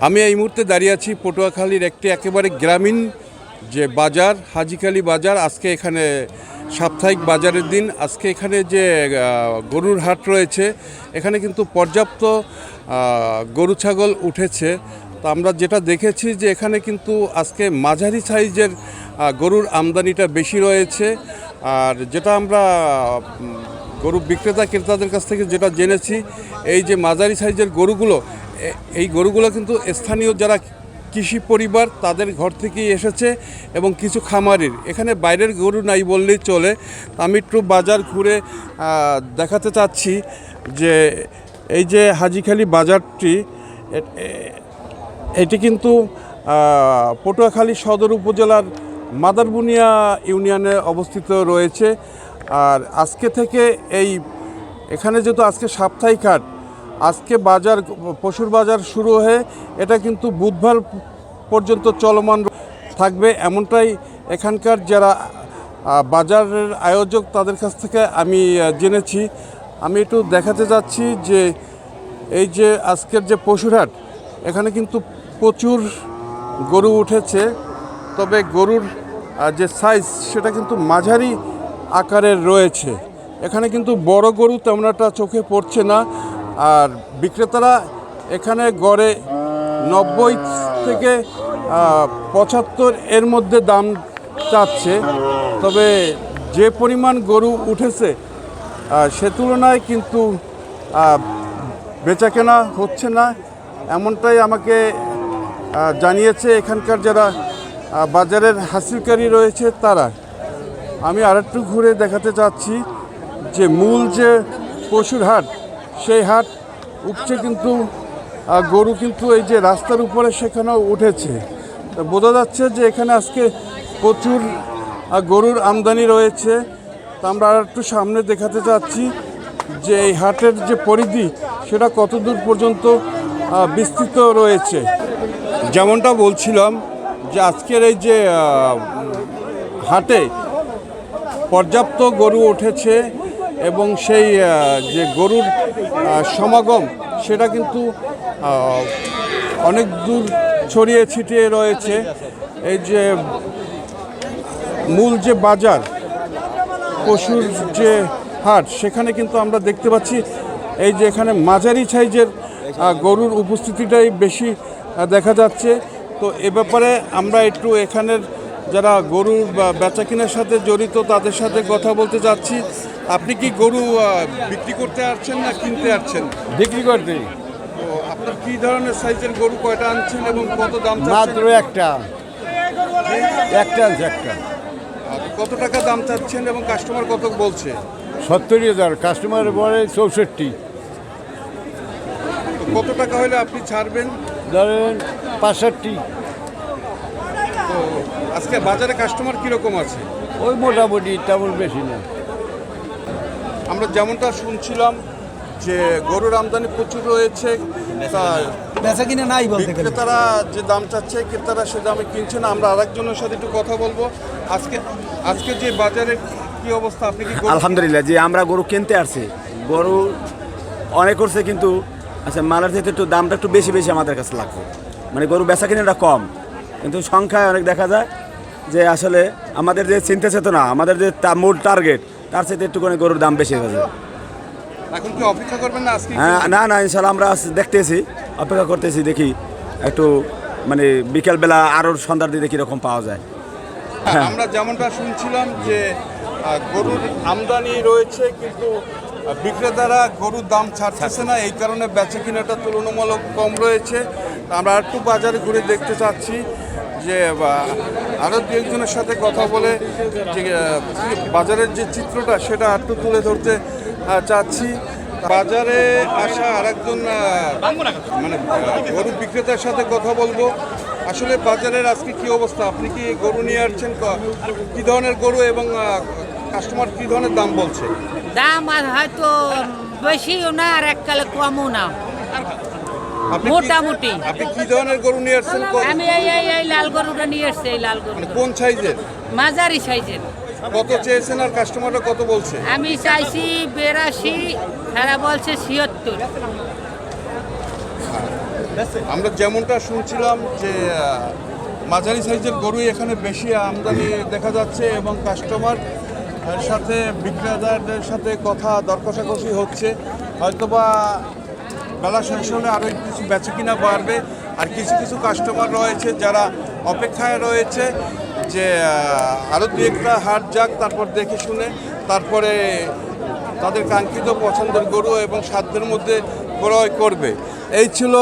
আমি এই মুহূর্তে দাঁড়িয়ে আছি পটুয়াখালীর একটি একেবারে গ্রামীণ যে বাজার, হাজীখালী বাজার। আজকে এখানে সাপ্তাহিক বাজারের দিন। আজকে এখানে যে গরুর হাট রয়েছে, এখানে কিন্তু পর্যাপ্ত গরু ছাগল উঠেছে। তো আমরা যেটা দেখেছি যে এখানে কিন্তু আজকে মাঝারি সাইজের গরুর আমদানিটা বেশি রয়েছে। আর যেটা আমরা গরু বিক্রেতা ক্রেতাদের কাছ থেকে যেটা জেনেছি, এই যে মাঝারি সাইজের গরুগুলো, এই গরুগুলো কিন্তু স্থানীয় যারা কৃষি পরিবার তাদের ঘর থেকেই এসেছে এবং কিছু খামারির। এখানে বাইরের গরু নাই বললেই চলে। আমি একটু বাজার ঘুরে দেখাতে চাচ্ছি যে এই যে হাজীখালী বাজারটি, এটি কিন্তু পটুয়াখালী সদর উপজেলার মাদারবুনিয়া ইউনিয়নে অবস্থিত রয়েছে। আর আজকে থেকে এখানে যেহেতু আজকে সাপ্তাহিক হাট, আজকে বাজার পশুর বাজার শুরু হয়ে এটা কিন্তু বুধবার পর্যন্ত চলমান থাকবে, এমনটাই এখানকার যারা বাজারের আয়োজক তাদের কাছ থেকে আমি জেনেছি। আমি একটু দেখাতে যাচ্ছি যে এই যে আজকের যে পশুর হাট, এখানে কিন্তু প্রচুর গরু উঠেছে। তবে গরুর যে সাইজ সেটা কিন্তু মাঝারি আকারের রয়েছে। এখানে কিন্তু বড় গরু তেমন একটা চোখে পড়ছে না। আর বিক্রেতারা এখানে গড়ে 90 থেকে 75 এর মধ্যে দাম চাচ্ছে। তবে যে পরিমাণ গরু উঠেছে সে তুলনায় কিন্তু বেচাকেনা হচ্ছে না, এমনটাই আমাকে জানিয়েছে এখানকার যারা বাজারের হাসিলকারী রয়েছে তারা। আমি আরেকটু ঘুরে দেখাতে চাচ্ছি যে মূল যে পশুর হাট, সেই হাট উঠছে কিন্তু গরু কিন্তু এই যে রাস্তার উপরে সেখানেও উঠেছে। বোঝা যাচ্ছে যে এখানে আজকে প্রচুর গরুর আমদানি রয়েছে। তা আমরা আর একটু সামনে দেখাতে চাচ্ছি যে এই হাটের যে পরিধি সেটা কত দূর পর্যন্ত বিস্তৃত রয়েছে। যেমনটা বলছিলাম যে আজকের এই যে হাটে পর্যাপ্ত গরু উঠেছে এবং সেই যে গরুর সমাগম সেটা কিন্তু অনেক দূর ছড়িয়ে ছিটিয়ে রয়েছে। এই যে মূল যে বাজার, পশুর যে হাট, সেখানে কিন্তু আমরা দেখতে পাচ্ছি এই যে এখানে মাঝারি সাইজের গরুর উপস্থিতিটাই বেশি দেখা যাচ্ছে। তো এ ব্যাপারে আমরা একটু এখানের যারা গরু বেচা কেনার সাথে জড়িত তাদের সাথে কথা বলতে যাচ্ছি। আপনি কি গরু বিক্রি করতে আসছেন না কিনতে আসছেন? বিক্রি করতে। তো আপনার কী ধরনের সাইজের গরু কয়টা আনছেন এবং কত দাম? মাত্র একটা আনছে একটা। কত টাকা দাম চাচ্ছেন এবং কাস্টমার কত বলছে? 70,000, কাস্টমার বলে 64। কত টাকা হলে আপনি ছাড়বেন? ধরেন 65। তো আজকে বাজারে কাস্টমার কীরকম আছে? ওই মোটামুটি, তেমন বেশি না। আমরা যেমনটা শুনছিলাম যে গরুর আমদানি প্রচুর রয়েছে, বেচা কিনা নাই বলতে গেলে। ক্রেতারা যে দাম চাচ্ছে ক্রেতারা সে দামে কিনছে না। আমরা আরেকজনের সাথে একটু কথা বলবো। আজকে যে বাজারের কি অবস্থা, আপনি কি? আলহামদুলিল্লাহ, যে আমরা গরু কিনতে আসছি, গরু অনেক করছে, কিন্তু আচ্ছা মালের থেকে একটু দামটা একটু বেশি আমাদের কাছে লাগবে। মানে গরু বেচা কিনাটা কম, কিন্তু সংখ্যায় অনেক দেখা যায় যে আসলে আমাদের যে চিন্তা চেতনা, আমাদের যে মূল টার্গেট, তার সাথে একটু করে গরুর দাম বেশি হয়ে যায়। এখন কি অপেক্ষা করবেন না আজকে? হ্যাঁ, না ইনশাল্লাহ আমরা দেখতেছি, অপেক্ষা করতেছি, দেখি একটু মানে বিকেলবেলা আরও সন্ধ্যার দিকে কীরকম পাওয়া যায়। আমরা যেমনটা শুনছিলাম যে গরুর আমদানি রয়েছে কিন্তু বিক্রেতারা গরুর দাম ছাড়তেছে না, এই কারণে বেচা কিনাটা তুলনামূলক কম রয়েছে। আমরা একটু বাজারে ঘুরে দেখতে চাচ্ছি যে আরও দু একজনের সাথে কথা বলে যে বাজারের যে চিত্রটা সেটা একটু তুলে ধরতে চাচ্ছি। বাজারে আসা আরেকজন মানে গরু বিক্রেতার সাথে কথা বলবো। আসলে বাজারের আজকে কি অবস্থা? আপনি কি গরু নিয়ে আসছেন? কি ধরনের গরু এবং কাস্টমার কি ধরনের দাম বলছে? দাম আর হয়তো বেশিও না আর এককালে কমও না, মোটামুটি। আপনি কি ধরনের গরু নিয়ে আসছেন? আমি এই লাল গরুটা নিয়ে আসছি। এই লাল গরু কোন সাইজের? মাঝারি সাইজের। কত চেয়েছেন আর কাস্টমাররা কত বলছে? আমি চাইছি 82, তারা বলছে 76। আমরা যেমনটা শুনছিলাম যে মাঝারি সাইজের গরুই এখানে বেশি আমদানি দেখা যাচ্ছে এবং কাস্টমার সাথে বিক্রেতাদের সাথে কথা দর কষাকষি হচ্ছে, হয়তোবা বেলা শেষ হলে আরও কিছু বেচে কিনা বাড়বে। আর কিছু কিছু কাস্টমার রয়েছে যারা অপেক্ষায় রয়েছে যে আরও দু একটা হাট যাক, তারপর দেখে শুনে তারপরে তাদের কাঙ্ক্ষিত পছন্দের গরু এবং সাধ্যের মধ্যে ক্রয় করবে। এই ছিল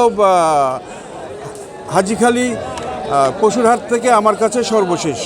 হাজীখালী পশুর হাট থেকে আমার কাছে সর্বশেষ।